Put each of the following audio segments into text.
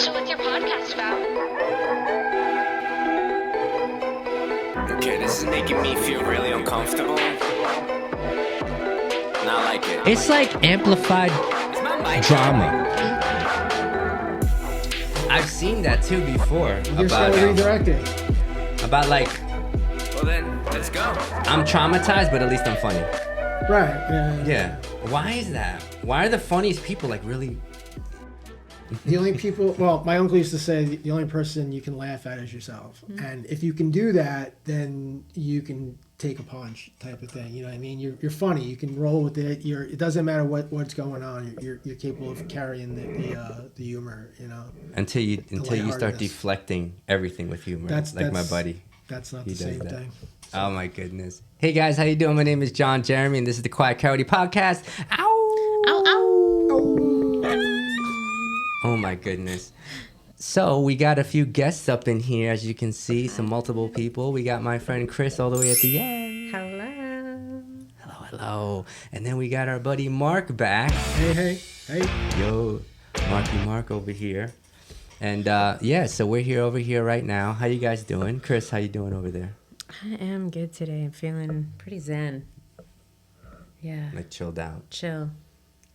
So what's your podcast about? Okay, this is making me feel really uncomfortable. Not like it. It's like amplified drama. I've seen that too before. You're still redirecting. About like, Well then, let's go. I'm traumatized, but at least I'm funny. Right. Yeah. Yeah. Why is that? Why are the funniest people like really? The only people, well, my uncle used to say the only person you can laugh at is yourself. And if you can do that, then you can take a punch type of thing. You know what I mean? You're funny. You can roll with it. It doesn't matter what's going on. You're capable of carrying the humor, you know? Until you start lightheartedness. deflecting everything with humor. Like my buddy. That's not He the same does that. thing. Oh my goodness. Hey guys, how you doing? My name is John Jeremy and this is the Quiet Coyote Podcast. Ow! Ow, ow. Oh my goodness. So we got a few guests up in here, as you can see, some multiple people. We got my friend Chris all the way at the end. Hello. Hello. And then we got our buddy Mark back. Hey. Yo, Mark over here. And yeah, so we're here over here right now. How you guys doing? Chris, how you doing over there? I am good today. I'm feeling pretty zen. Yeah. Like chilled out. Chill.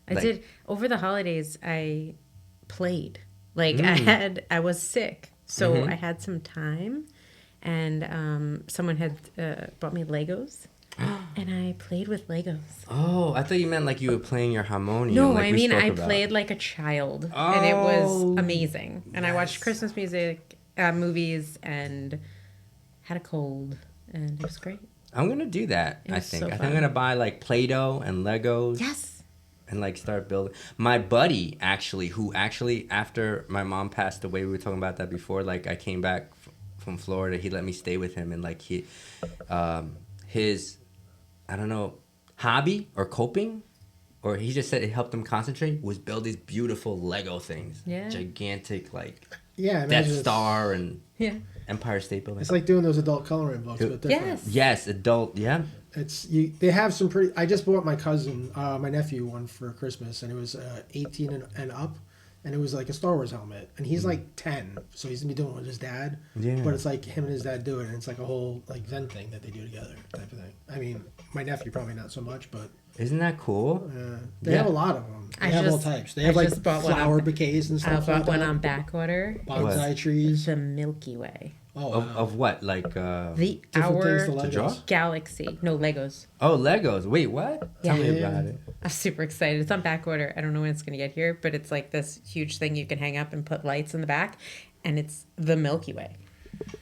Like- I did over the holidays. I played. Like I was sick, so I had some time, and someone had brought me Legos, and I played with Legos. Oh, I thought you meant like you were playing your harmonium. No, like I we mean spoke I about. played like a child, and it was Oh, amazing. And I watched Christmas music, movies, and had a cold, and it was great. I'm gonna do that. It I was think. so I think fun. I'm gonna buy like Play-Doh and Legos. Yes. And like start building. My buddy who after my mom passed away, we were talking about that before. Like I came back from Florida, he let me stay with him, and like his, I don't know, hobby or coping, or he just said it helped him concentrate, was build these beautiful Lego things. Yeah. Gigantic like Yeah, Death imagine Star and Yeah. Empire State Building. it's like doing those adult coloring books, but different. Yes. Yes, adult. Yeah. They have some pretty. I just bought my cousin, my nephew, one for Christmas, and it was 18 and up, and it was like a Star Wars helmet, and he's like 10, so he's gonna be doing it with his dad. Yeah. But it's like him and his dad do it, and it's like a whole like Zen thing that they do together, type of thing. I mean, my nephew probably not so much, but Isn't that cool? they Yeah. have a lot of them. They I have all just- types. They I have like just bought one flower on- bouquets and I stuff. bought like one that. on back order. Bonsai trees. The Milky Way. Oh, Of, wow. of what? Like The Different things Our to Legos. draw? Galaxy. No, Legos. Oh, Legos. Wait, what? Yeah. Tell me Yeah. about it. I'm super excited. It's on back order. I don't know when it's going to get here, but it's like this huge thing you can hang up and put lights in the back, and it's the Milky Way.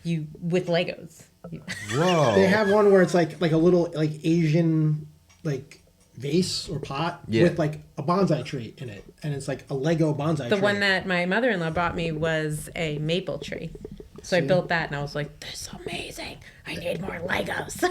You with Legos. Whoa. They have one where it's like a little like Asian like vase or pot Yeah. with like a bonsai tree in it, and it's like a Lego bonsai The tree. one that my mother-in-law bought me was a maple tree. So I built that, and I was like, "This is amazing! I need more Legos."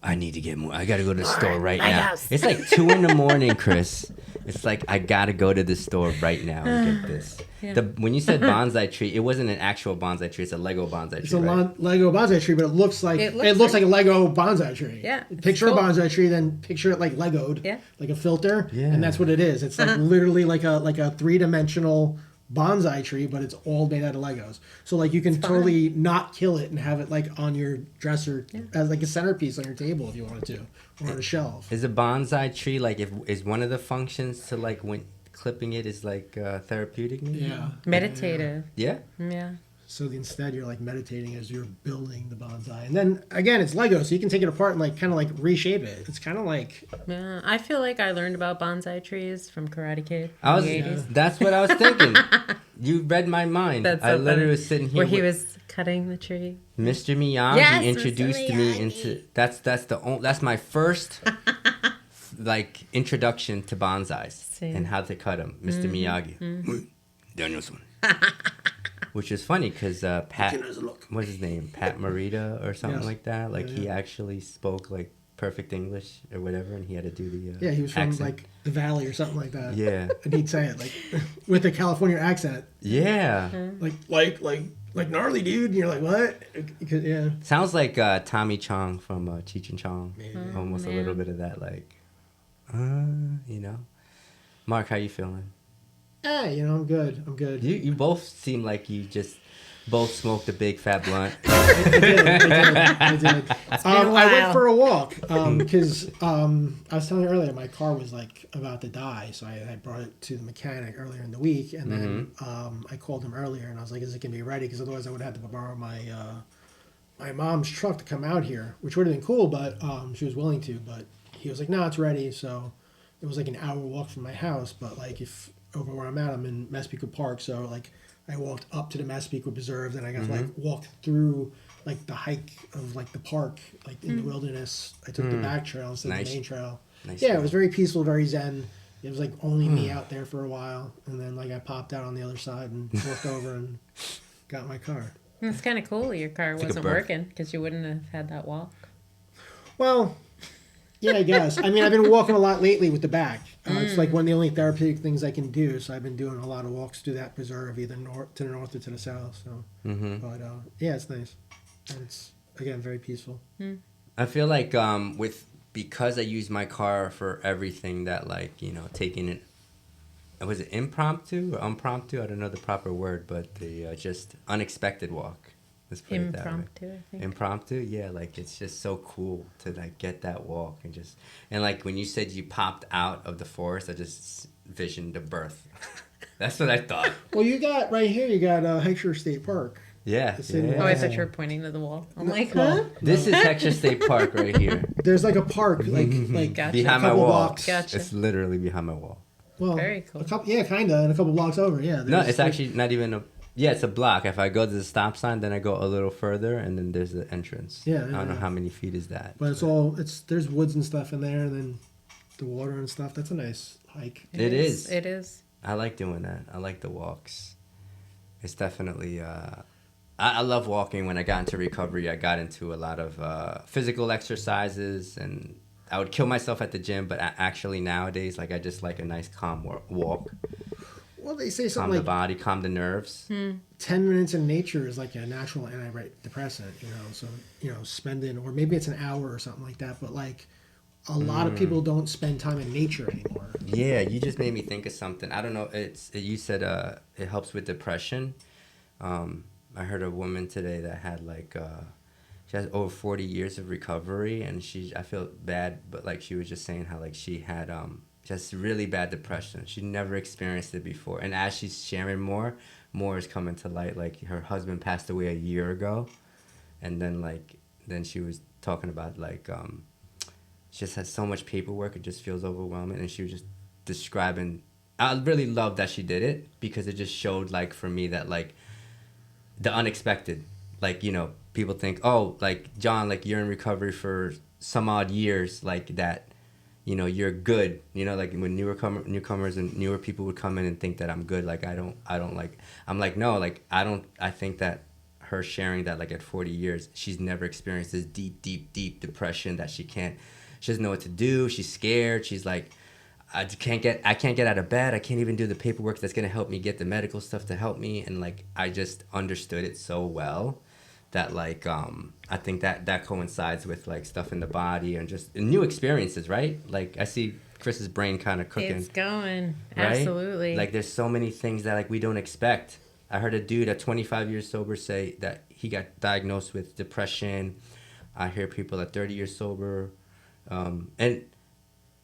I need to get more. I gotta go to the store right now. Legos. It's like 2 a.m, Chris. It's like I gotta go to the store right now and get this. Yeah. When you said bonsai tree, it wasn't an actual bonsai tree. It's a Lego bonsai tree. It's a right? Lego bonsai tree, but it looks like It it looks looks like a Lego bonsai tree. Yeah, it's Picture cool. a bonsai tree, then picture it like Legoed. Yeah. Like a filter. Yeah. And that's what it is. It's like literally like a 3-dimensional bonsai tree, but it's all made out of Legos. So like you can totally not kill it and have it like on your dresser as like a centerpiece on your table if you wanted to, or on a shelf. Is a bonsai tree like is one of the functions to like when clipping it is like therapeutic? Maybe? Yeah. Meditative. Yeah. Yeah. So instead, you're like meditating as you're building the bonsai, and then again, it's Lego, so you can take it apart and like kind of like reshape it. It's kind of like Yeah. I feel like I learned about bonsai trees from Karate Kid. I in was. the 80s. That's what I was thinking. You read my mind. That's so I literally funny. was sitting here. Where he with was cutting the tree. Mr. Miyagi Yes, Mr. introduced me Miyagi. into. That's my first like introduction to bonsais Same. and how to cut them. Mr. Miyagi. Danielson. Which is funny because Pat, what's his name? Pat Morita or something Yes. like that. Like he Yeah. actually spoke like perfect English or whatever, and he had to do the yeah, he was from accent. like the Valley or something like that. Yeah. And he'd say it like with a California accent, Yeah. like gnarly dude, and you're like what? Because, yeah. Sounds like Tommy Chong from Cheech and Chong. Almost a little bit of that, like, you know. Mark, how you feeling? Hey, you know, I'm good. I'm good. You both seem like you just both smoked a big fat blunt. I did. been a I while. went for a walk because I was telling you earlier, my car was like about to die, so I brought it to the mechanic earlier in the week, and then I called him earlier, and I was like, "Is it gonna be ready?" Because otherwise, I would have had to borrow my mom's truck to come out here, which would have been cool, but she was willing to. But he was like, "No, it's ready." So it was like an hour walk from my house, but like if over where I'm at, I'm in Massapequa Park, so like I walked up to the Massapequa Preserve, then I got to like walk through like the hike of like the park, like in the wilderness. I took the back trail instead of Nice. the main trail. Nice Yeah, trail. it was very peaceful, very zen. It was like only me out there for a while, and then like I popped out on the other side and walked over and got my car. It's kind of cool your car Took a wasn't birth. working because you wouldn't have had that walk. Well, yeah, I guess. I mean, I've been walking a lot lately with the back. It's like one of the only therapeutic things I can do. So I've been doing a lot of walks through that preserve, either to the north or to the south. So, but yeah, it's nice. And it's again very peaceful. I feel like because I use my car for everything that like, you know, taking it, was it impromptu or impromptu? I don't know the proper word, but the just unexpected walk. Let's put it that way. Impromptu, I think. Impromptu, yeah, like it's just so cool to like get that walk and like when you said you popped out of the forest, I just visioned the birth. That's what I thought. Well, you got right here. You got Hampshire State Park. Yeah, It's in- yeah. Oh, I thought you were pointing to the wall. I'm like, huh? Well, This is Hector State Park right here. there's like a park, like Gotcha. Behind my couple wall. blocks. Gotcha. It's literally behind my wall. well, Very cool. A couple, yeah, kind of, and a couple blocks over. Yeah. No, there's, it's like, actually not even a. Yeah, it's a block. If I go to the stop sign, then I go a little further, and then there's the entrance. Yeah, I don't know yeah. how many feet is that. But it's all there's woods and stuff in there, and then the water and stuff. That's a nice hike. It is. It is. I like doing that. I like the walks. It's definitely. I love walking. When I got into recovery, I got into a lot of physical exercises, and I would kill myself at the gym. But actually nowadays, like I just like a nice calm walk, Well, they say calm something the like body, calm the nerves. 10 minutes in nature is like a natural antidepressant, you know. So, you know, spending, or maybe it's an hour or something like that. But like a lot of people don't spend time in nature anymore. Yeah, you just made me think of something. I don't know. You said it helps with depression. I heard a woman today that had like she has over 40 years of recovery, and I feel bad, but like she was just saying how like she had just really bad depression. She never experienced it before, and as she's sharing more is coming to light. Like her husband passed away a year ago, and then she was talking about like she just has so much paperwork, it just feels overwhelming, and she was just describing. I really love that she did it because it just showed like for me that like the unexpected, like, you know, people think, oh, like John, like you're in recovery for some odd years, like that, you know, you're good, you know, like when newcomers and newer people would come in and think that I'm good, like I don't like, I'm like, no, like I think that her sharing that like at 40 years she's never experienced this deep depression that she doesn't know what to do, she's scared, she's like, I can't get out of bed. I can't even do the paperwork that's gonna help me get the medical stuff to help me. And like I just understood it so well that like I think that coincides with like stuff in the body and just new experiences, right? Like I see Chris's brain kind of cooking. It's going. Right? Absolutely. Like there's so many things that like we don't expect. I heard a dude at 25 years sober say that he got diagnosed with depression. I hear people at 30 years sober, and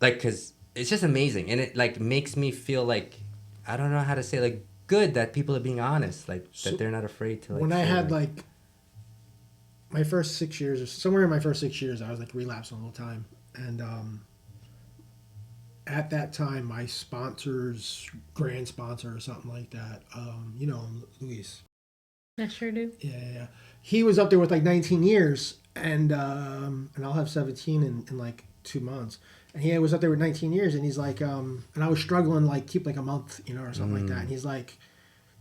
like because. It's just amazing, and it like makes me feel like I don't know how to say, like good that people are being honest, like that they're not afraid to like. When I say, had like my first 6 years, or somewhere in my first 6 years, I was like relapsing all the time, and at that time, my grand sponsor or something like that, you know, Luis. I sure do. Yeah. He was up there with like 19 years, and I'll have 17 in like 2 months. And he was up there with 19 years, and he's like, and I was struggling like keep like a month, you know, or something like that. And he's like,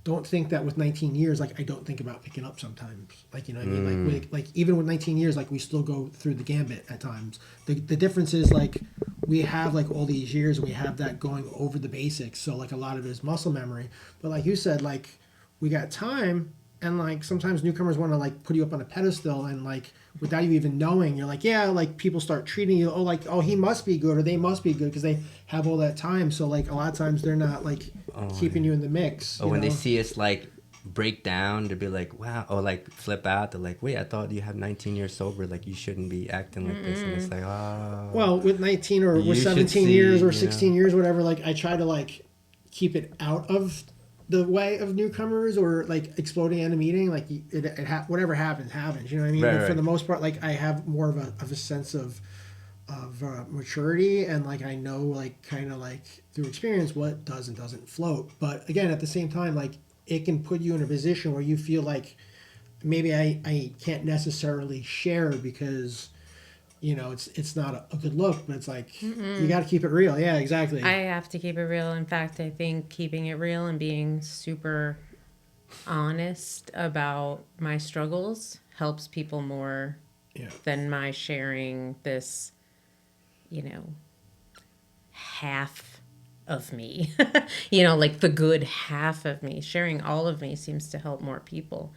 don't think that with 19 years, like I don't think about picking up sometimes, like, you know what I mean? Like even with 19 years, like we still go through the gambit at times. The difference is like we have like all these years, and we have that going over the basics. So like a lot of it is muscle memory. But like you said, like we got time, And like sometimes newcomers want to like put you up on a pedestal, and like without you even knowing, you're like, yeah, like people start treating you, oh, like, oh, he must be good or they must be good because they have all that time. So like a lot of times they're not like keeping you in the mix. Or when they see us like break down, to be like, wow, or like flip out, they're like, wait, I thought you have 19 years sober, like you shouldn't be acting like this. And it's like, oh, well, with 19 or You with should 17 see, years or you 16 know. years, whatever, like I try to like keep it out of the way of newcomers or like exploding at a meeting. Like whatever happens, you know what I mean? Right, But for right. the most part, like I have more of a sense of maturity, and like I know like kind of like through experience what does and doesn't float. But again, at the same time, like it can put you in a position where you feel like maybe I can't necessarily share because you know it's not a good look, but it's like you got to keep it real. Yeah, exactly. I have to keep it real. In fact, I think keeping it real and being super honest about my struggles helps people more Yeah. than my sharing this, you know, half of me. You know, like the good half of me. Sharing all of me seems to help more people.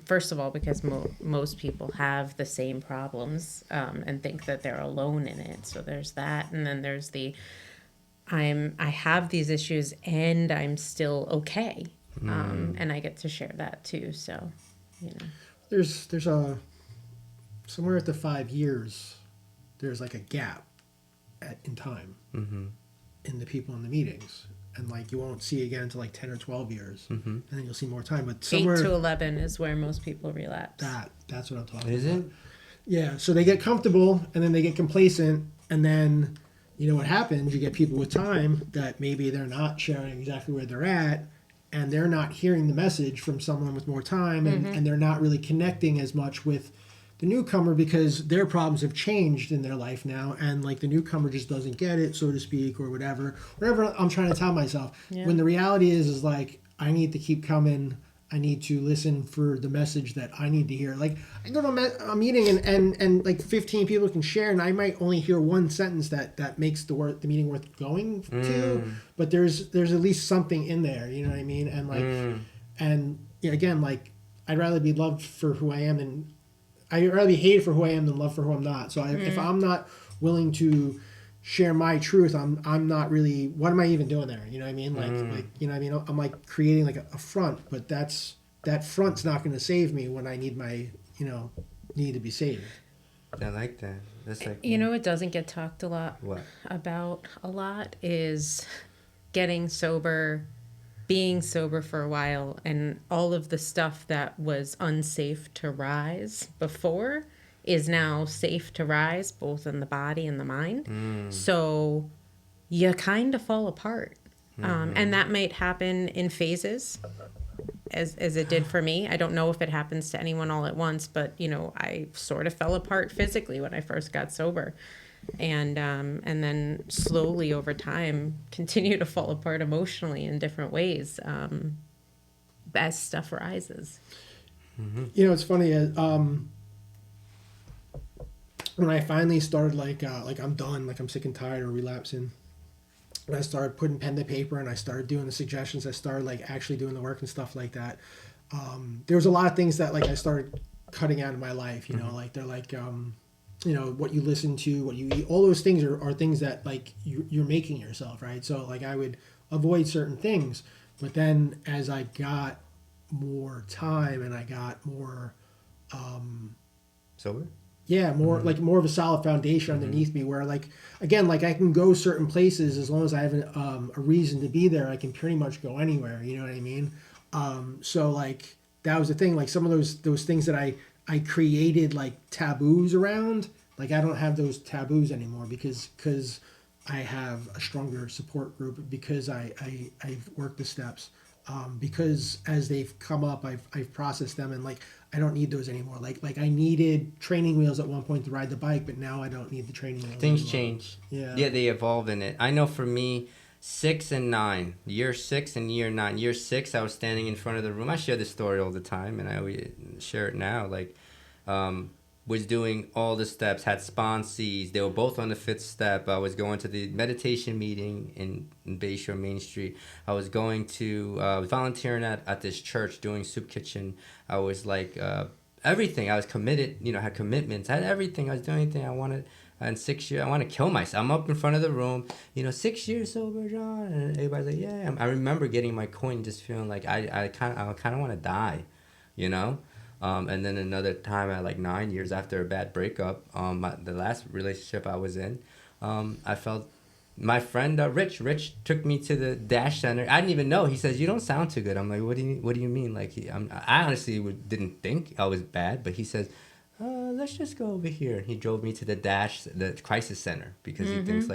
First of all, because most people have the same problems and think that they're alone in it. So there's that, and then there's the I have these issues and I'm still okay, and I get to share that too. So, you know, There's a somewhere at the 5 years, there's like a gap in time in the people in the meetings. And like you won't see again until like 10 or 12 years, and then you'll see more time. But somewhere 8 to 11 is where most people relapse. that's what I'm talking Is about. it? Yeah, so they get comfortable and then they get complacent, and then you know what happens? You get people with time that maybe they're not sharing exactly where they're at, and they're not hearing the message from someone with more time, and they're not really connecting as much with the newcomer because their problems have changed in their life now, and like the newcomer just doesn't get it, so to speak, or whatever I'm trying to tell myself. Yeah. When the reality is like I need to keep coming. I need to listen for the message that I need to hear. Like I go to a meeting and like 15 people can share, and I might only hear one sentence that makes the meeting worth going to. But there's at least something in there, you know what I mean? And like and you know, again, like I'd rather be loved for who I am than I'd rather be hated for who I am than loved for who I'm not. So if I'm not willing to share my truth, I'm not really, what am I even doing there? You know what I mean? Like you know what I mean? I'm like creating like a front, but that front's not going to save me when I need need to be saved. I like that. That's like, You know, it doesn't get talked What? about a lot is getting sober, being sober for a while, and all of the stuff that was unsafe to rise before is now safe to rise, both in the body and the mind. So you kind of fall apart. And that might happen in phases, as it did for me. I don't know if it happens to anyone all at once, but, you know, I sort of fell apart physically when I first got sober. And then slowly over time continue to fall apart emotionally in different ways as stuff rises. You know, it's funny. When I finally started like I'm done, like I'm sick and tired of relapsing, and I started putting pen to paper and I started doing the suggestions, I started like actually doing the work and stuff like that. There was a lot of things that like I started cutting out of my life, you know, like they're like, you know, what you listen to, what you eat, all those things are things that like you're making yourself, right? So like I would avoid certain things, but then as I got more time and I got more, sober? yeah, more of a solid foundation underneath me where like, again, like I can go certain places as long as I have a reason to be there. I can pretty much go anywhere. You know what I mean? So like that was the thing, like some of those things that I created like taboos around, like I don't have those taboos anymore because I have a stronger support group, because I've worked the steps, because as they've come up, I've processed them, and like I don't need those anymore. Like I needed training wheels at one point to ride the bike, but now I don't need the training wheels. Things anymore. change. Yeah. Yeah, they evolve in it. I know for me, 6 and 9, year 6 and year 9. Year 6, I was standing in front of the room. I share this story all the time, and I always share it now. Like, was doing all the steps, had sponsees. They were both on the fifth step. I was going to the meditation meeting in Bayshore Main Street. I was going to volunteering at this church doing soup kitchen. I was like everything. I was committed, had commitments. I had everything. I was doing anything I wanted. And 6 years, I want to kill myself. I'm up in front of the room, 6 years sober, John. And everybody's like, yeah. I remember getting my coin, just feeling like I kind of want to die, And then another time at like 9 years after a bad breakup, the last relationship I was in, I felt my friend Rich took me to the Dash Center. I didn't even know. He says, "You don't sound too good." I'm like, "What do you mean?" Like, I honestly didn't think I was bad, but he says, let's just go over here. And he drove me to the crisis center, because he thinks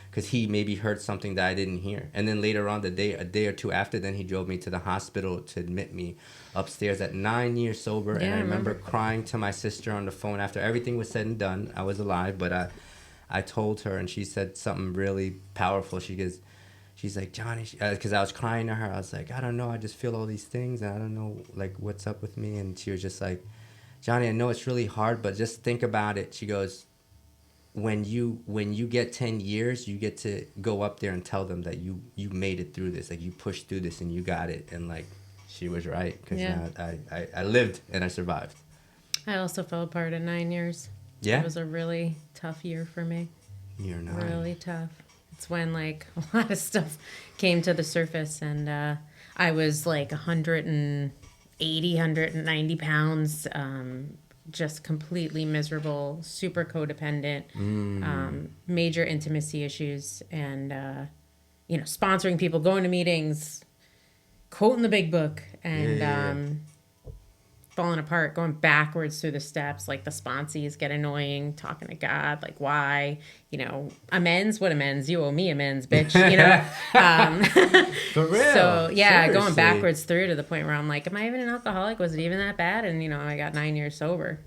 because he maybe heard something that I didn't hear. And then later on, a day or two after, then he drove me to the hospital to admit me upstairs at 9 years sober. Yeah, and I remember crying to my sister on the phone after everything was said and done. I was alive, but I told her, and she said something really powerful. She's like, Johnny, because I was crying to her. I was like, I don't know. I just feel all these things, and I don't know, like, what's up with me. And she was just like, Johnny, I know it's really hard, but just think about it. She goes, when you get 10 years, you get to go up there and tell them that you made it through this. Like, you pushed through this and you got it. And, like, she was right, because now I lived and I survived. I also fell apart at 9 years. Yeah? It was a really tough year for me. Year 9. Really tough. It's when, like, a lot of stuff came to the surface, and I was, like, 190 pounds, just completely miserable, super codependent, major intimacy issues, and, sponsoring people, going to meetings, quoting the big book, and falling apart, going backwards through the steps. Like, the sponsees get annoying, talking to God, like, why? Amends? What amends? You owe me amends, bitch. For real. So, yeah, Seriously. going backwards through to the point where I'm like, am I even an alcoholic? Was it even that bad? And, I got 9 years sober.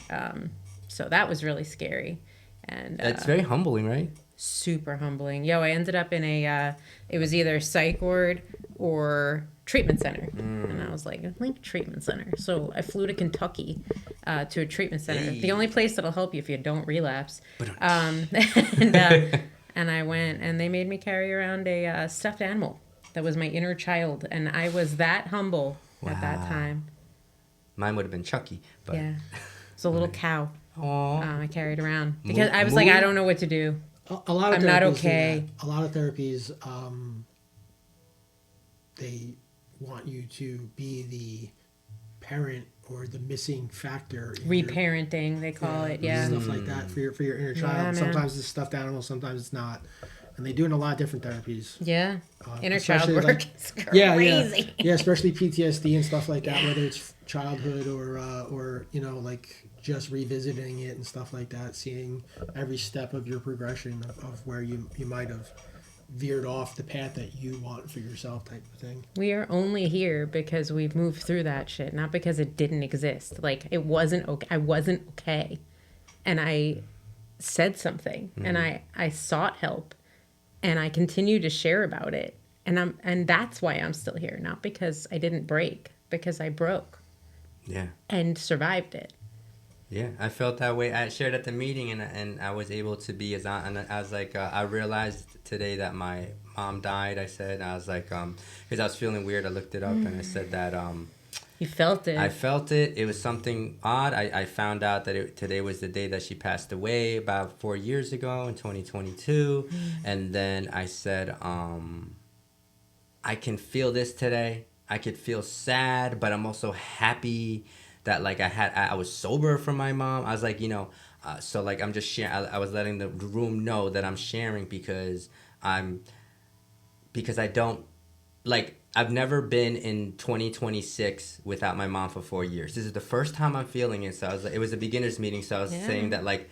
So that was really scary. And It's very humbling, right? super humbling. I ended up in it was either psych ward or treatment center. And I was like treatment center. So I flew to Kentucky to a treatment center. Hey. The only place that'll help you if you don't relapse. And I went, and they made me carry around a stuffed animal that was my inner child. And I was that humble at that time. Mine would have been Chucky. But... Yeah. It's a little cow. Aww. I carried around because I was like, I don't know what to do. A lot of I'm not therapies do okay. that. A lot of therapies, they want you to be the parent or the missing factor. Reparenting, they call it. Yeah. Stuff like that for your inner child. man. Sometimes it's stuffed animal, sometimes it's not. And they do it in a lot of different therapies. Yeah. Inner child especially, work like- is crazy. Yeah, especially PTSD and stuff like that, whether it's childhood or like just revisiting it and stuff like that, seeing every step of your progression of where you might have veered off the path that you want for yourself, type of thing. We are only here because we've moved through that shit, not because it didn't exist. Like, it wasn't okay. I wasn't okay. And I said something, and I sought help, and I continue to share about it. And that's why I'm still here, not because I didn't break, because I broke. Yeah. And survived it. Yeah, I felt that way. I shared at the meeting, and I was able to be as on. And I was like, I realized today that my mom died. I said, and I was like, because I was feeling weird. I looked it up, and I said that. You felt it. I felt it. It was something odd. I found out that today was the day that she passed away about 4 years ago in 2022, and then I said, I can feel this today. I could feel sad, but I'm also happy that like I was sober from my mom. I was like, so like I'm just sharing. I was letting the room know that I'm sharing because I don't like. I've never been in 2026 without my mom for 4 years. This is the first time I'm feeling it. So I was like, it was a beginners meeting. So I was saying that like,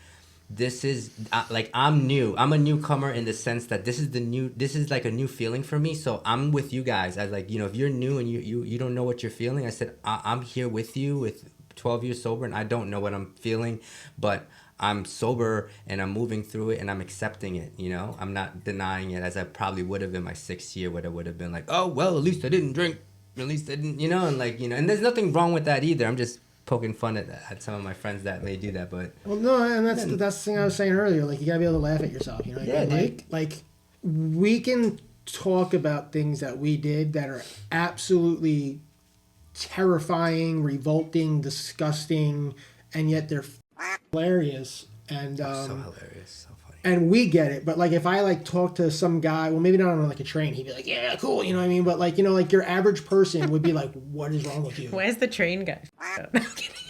this is like, I'm new. I'm a newcomer in the sense that this is like a new feeling for me. So I'm with you guys. I was like, if you're new and you don't know what you're feeling, I said, I'm here with you with 12 years sober, and I don't know what I'm feeling, but I'm sober and I'm moving through it and I'm accepting it, I'm not denying it as I probably would have in my 6th year, where I would have been like, oh, well, at least I didn't drink. At least I didn't, and like, and there's nothing wrong with that either. I'm just poking fun at some of my friends that may do that, but Well, no, and that's the thing I was saying earlier. Like, you gotta be able to laugh at yourself. You know, Yeah, dude. like we can talk about things that we did that are absolutely terrifying, revolting, disgusting, and yet they're hilarious. And so hilarious, so funny. and we get it. But like, if I like talk to some guy, well, maybe not on like a train, he'd be like, "Yeah, cool," you know what I mean? But like, you know, like your average person would be like, "What is wrong with you?" Why is the train guy?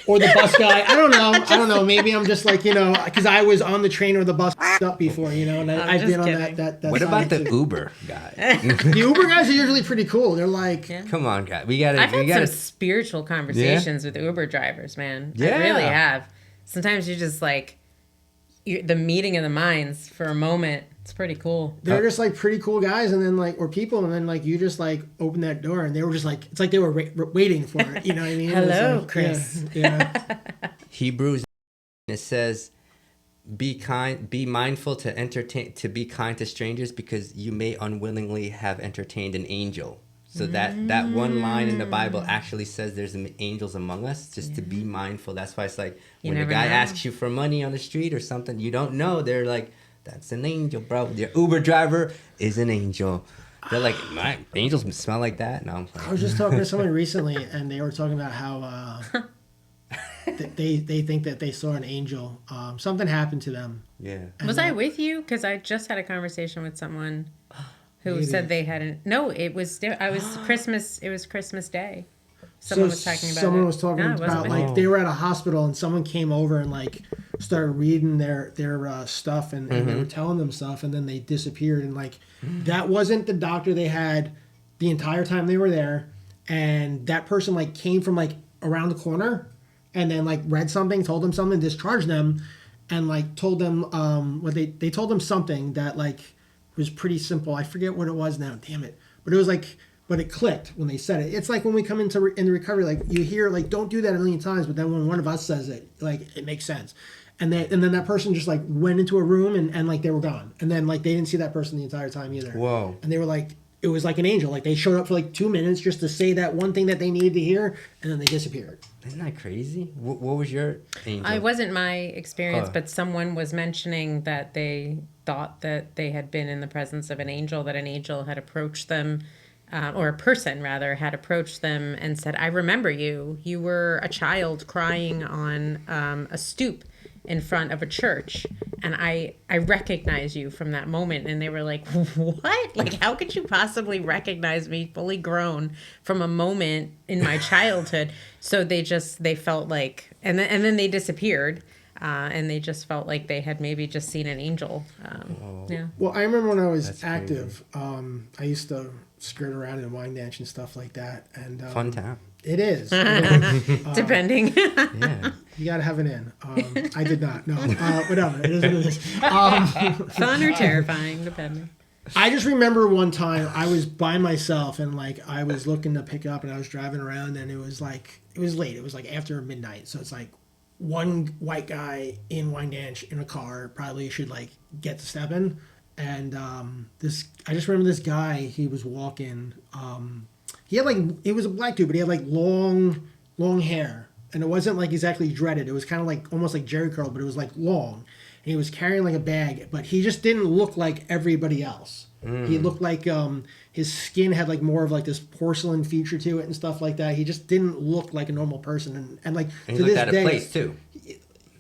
Or the bus guy. I don't know. Maybe I'm just like, you know, because I was on the train or the bus up before, you know, and I've just been kidding. on that What side about the too. Uber guy? The Uber guys are usually pretty cool. They're like, Yeah. Come on, guy. We gotta. I've we had gotta. some spiritual conversations with Uber drivers, man. I Yeah. really have. Sometimes you just like the meeting of the minds for a moment. It's pretty cool. they're just like pretty cool guys, and then like, or people, and then like you just like open that door, and they were just like, it's like they were waiting for it. You know what I mean? It was Hello, like, Chris. Yeah. Hebrews, it says, "Be kind, be mindful to entertain, to be kind to strangers, because you may unwillingly have entertained an angel." So that one line in the Bible actually says there's angels among us. Just to be mindful. That's why it's like You when a never guy know. asks you for money on the street or something, you don't know. They're like, "That's an angel, bro. Your Uber driver is an angel." They're like, "My angels smell like that." No, I'm I like, was just talking to someone recently, and they were talking about how they think that they saw an angel. Something happened to them. yeah. Was I with you? Because I just had a conversation with someone who Maybe. said they hadn't. No, it was. I was Christmas. It was Christmas Day. Someone was talking about. Someone it. was talking No, it wasn't about with like you. they were at a hospital, and someone came over and like started reading their stuff, and they were telling them stuff, and then they disappeared, and like that wasn't the doctor they had the entire time they were there, and that person like came from like around the corner, and then like read something, told them something, discharged them, and like told them what they told them something that like was pretty simple. I forget what it was now. Damn it! But it was like, but it clicked when they said it. It's like when we come into in the recovery, like you hear like don't do that a million times, but then when one of us says it, like it makes sense. And then that person just like went into a room and like they were gone. And then like they didn't see that person the entire time either. Whoa. And they were like, it was like an angel. Like they showed up for like 2 minutes just to say that one thing that they needed to hear, and then they disappeared. Isn't that crazy? What was your angel? It wasn't my experience, Oh. but someone was mentioning that they thought that they had been in the presence of an angel, that an angel had approached them, or a person rather, had approached them and said, "I remember you. You were a child crying on a stoop in front of a church, and I recognize you from that moment." And they were like, "What? Like, how could you possibly recognize me fully grown from a moment in my childhood?" So they felt like, and then they disappeared, and they just felt like they had maybe just seen an angel. Yeah. Well, I remember when I was That's active, I used to skirt around and wine dance and stuff like that. And Fun time. It is. It is. Depending. Yeah. You gotta have it in. I did not. No. Whatever. It is what it is. Fun or terrifying, depending. I just remember one time I was by myself and like I was looking to pick up and I was driving around and it was late. It was like after midnight. So it's like one white guy in wine dance in a car probably should like get to stepping. And I just remember this guy. He was walking. He had like, he was a black dude, but he had like long hair, and it wasn't like exactly dreaded. It was kind of like almost like Jerry curl, but it was like long. And he was carrying like a bag, but he just didn't look like everybody else. He looked like his skin had like more of like this porcelain feature to it and stuff like that. He just didn't look like a normal person, and like And to he looked this out of day, place too.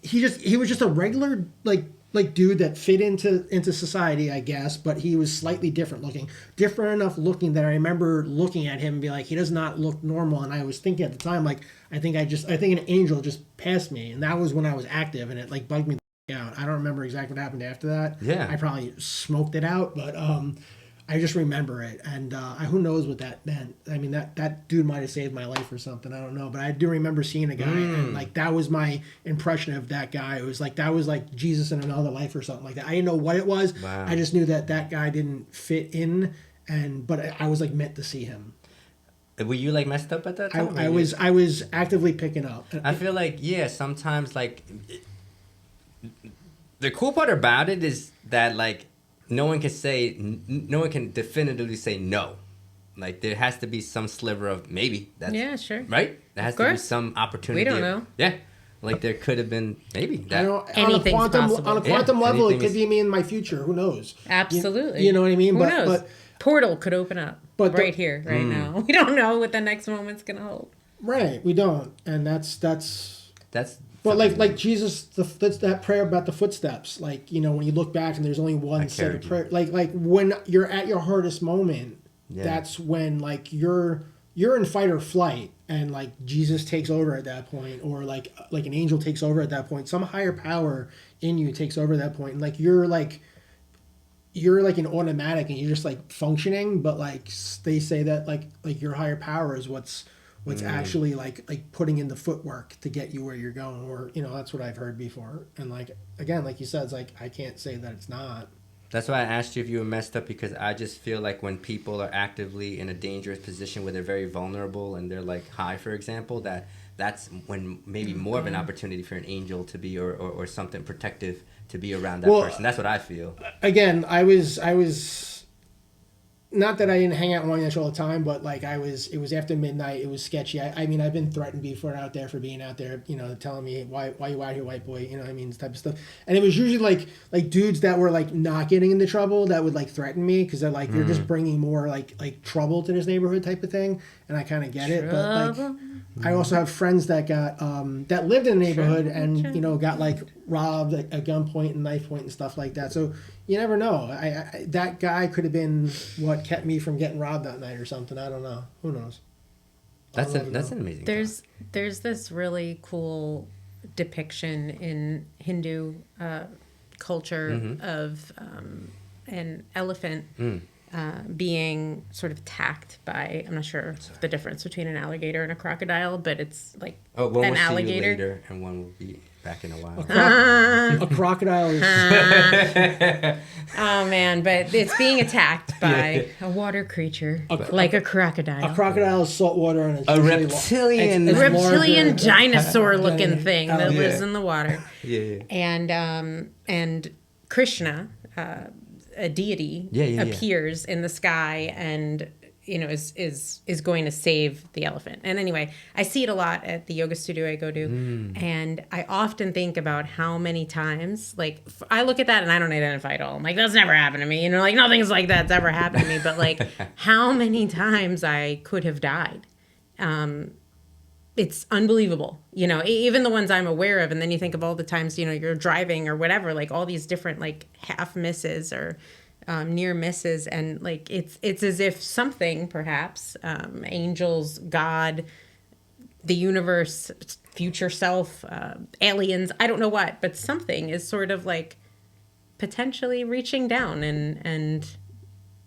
he was just a regular like dude that fit into society, I guess, but he was slightly different enough looking that I remember looking at him and be like, he does not look normal. And I was thinking at the time, like, I think an angel just passed me, and that was when I was active, and it like bugged me the out. I don't remember exactly what happened after that. Yeah. I probably smoked it out, but I just remember it, and who knows what that meant. I mean, that dude might have saved my life or something. I don't know, but I do remember seeing a guy, and like that was my impression of that guy. It was like that was like Jesus in another life or something like that. I didn't know what it was. Wow. I just knew that guy didn't fit in, but I was like meant to see him. Were you like messed up at that time? I was actively picking up. I feel like, yeah, sometimes like the cool part about it is that like no one can definitively say no. Like there has to be some sliver of maybe that's Yeah, sure. right. There has Of to be course. some opportunity. We don't of- know. Yeah, like there could have been maybe that. I don't, Anything's possible. on a quantum Yeah, level, it anything could is- be me in my future. Who knows? Absolutely. You know what I mean? Who But- knows? but- Portal could open up But the- right here, right now. We don't know what the next moment's gonna hold. Right, we don't, and that's. That's. But something like Jesus, that's that prayer about the footsteps. Like, you know, when you look back and there's only one set of carried you. prayer. Like when you're at your hardest moment, Yeah. that's when like you're in fight or flight, and like Jesus takes over at that point, or like an angel takes over at that point. Some higher power in you takes over at that point, and like you're like an automatic, and you're just like functioning. But like they say that like your higher power is what's actually like putting in the footwork to get you where you're going, or you know, that's what I've heard before. And like again, like you said, it's like I can't say that it's not. That's why I asked you if you were messed up, because I just feel like when people are actively in a dangerous position where they're very vulnerable and they're like high, for example, that's when maybe more of an opportunity for an angel to be or something protective to be around that person. That's what I feel. Again, I was not that I didn't hang out in Long Beach all the time, but like it was after midnight. It was sketchy. I mean, I've been threatened before out there for being out there, you know, telling me why you out here, white boy, you know what I mean, this type of stuff. And it was usually like dudes that were like not getting into trouble that would like threaten me, because they're like, you're just bringing more like trouble to this neighborhood type of thing. And I kind of get it, but like I also have friends that got that lived in the neighborhood and you know got like robbed at gunpoint and knife point and stuff like that. So you never know. I that guy could have been what kept me from getting robbed that night or something. I don't know. Who knows? That's I'll never an know. amazing. There's this really cool depiction in Hindu culture of an elephant being sort of attacked by, I'm not sure the difference between an alligator and a crocodile, but it's like Oh, one an will see you alligator. later, and one will be back in a while. A crocodile is Oh man, but it's being attacked by a water creature like a crocodile. a crocodile is salt water and it's A usually reptilian. it's Reptilian larger. dinosaur looking Yeah. thing that Yeah. lives in the water. Yeah. And Krishna, a deity, Yeah. appears in the sky and you know is going to save the elephant. And anyway, I see it a lot at the yoga studio I go to, and I often think about how many times like I look at that and I don't identify at all. I'm like, that's never happened to me. You know, like nothing's like that's ever happened to me. But like how many times I could have died. It's unbelievable, you know, even the ones I'm aware of. And then you think of all the times, you know, you're driving or whatever, like all these different like half misses or near misses. And like, it's as if something, perhaps angels, God, the universe, future self, aliens, I don't know what, but something is sort of like potentially reaching down and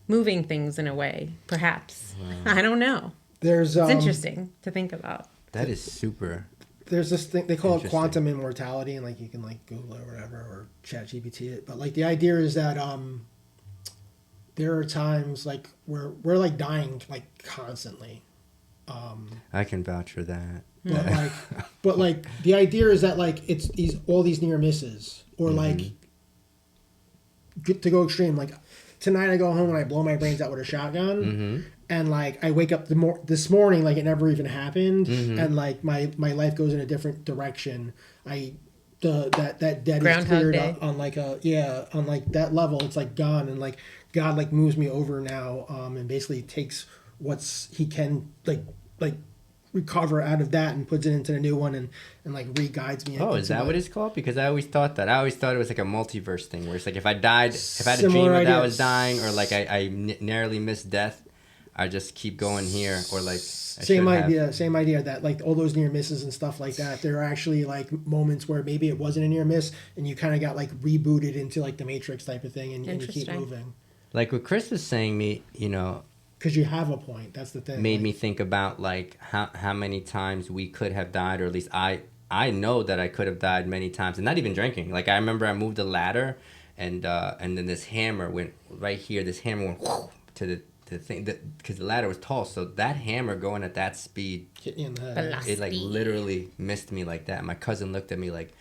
moving things in a way, perhaps. I don't know. There's It's interesting to think about. That is super. There's this thing they call it Interesting. quantum immortality, and like you can like Google it or whatever or chat GPT it. But like the idea is that there are times like where we're like dying like constantly. I can vouch for that. But like the idea is that like it's all these near misses or like to go extreme. Like tonight I go home and I blow my brains out with a shotgun. And like I wake up this morning like it never even happened, and like my life goes in a different direction. That debt is Groundhog cleared Day. on like on like that level. It's like gone, and like God like moves me over now, and basically takes what's he can like recover out of that and puts it into the new one and like re-guides me. Oh, is that what it's called? Because I always thought that. I always thought it was like a multiverse thing, where it's like if I died, if I had a dream Similar that I idea. was dying, or like I narrowly missed death, I just keep going here, or like I Same should have. idea, same idea that like all those near misses and stuff like that, there are actually like moments where maybe it wasn't a near miss and you kind of got like rebooted into like the Matrix type of thing and you keep Interesting. moving Like what Chris was saying, because you have a point. That's the thing. made like, me think about like how many times we could have died, or at least I know that I could have died many times, and not even drinking. Like I remember I moved a ladder, and then this hammer went right here. This hammer went to the thing because the ladder was tall, so that hammer going at that speed, hit you in the head. Blah. it like Speed. literally missed me like that. My cousin looked at me like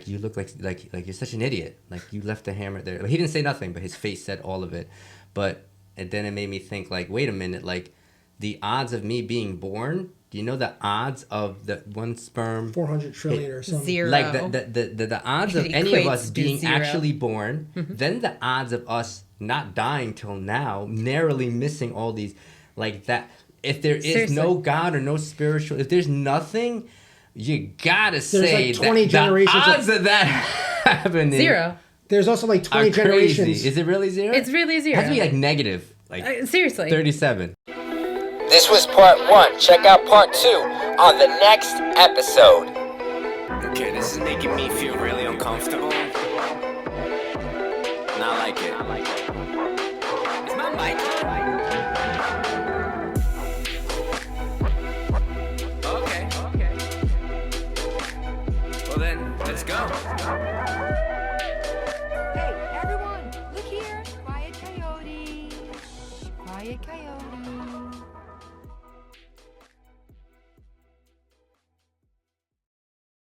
you look like you're such an idiot. Like you left the hammer there. Like, he didn't say nothing, but his face said all of it. But and then it made me think like, wait a minute, like the odds of me being born. Do you know the odds of the one sperm? 400 trillion or something. Zero. Like the odds of It any of us equates to being 0. actually born, then the odds of us not dying till now, narrowly missing all these, like that. If there is Seriously. no God or no spiritual, if there's nothing, you gotta say like 20 that generations the odds of that happening 0. There's also like are 20 generations. crazy. Is it really 0? It's really 0. It has to be like negative, like Seriously. 37. This was part 1. Check out part 2 on the next episode. Okay, this is making me feel really uncomfortable. Not like it. Is my mic on? Okay. Well then, let's go. Hey, everyone, look here. Quiet coyote. Quiet coyote.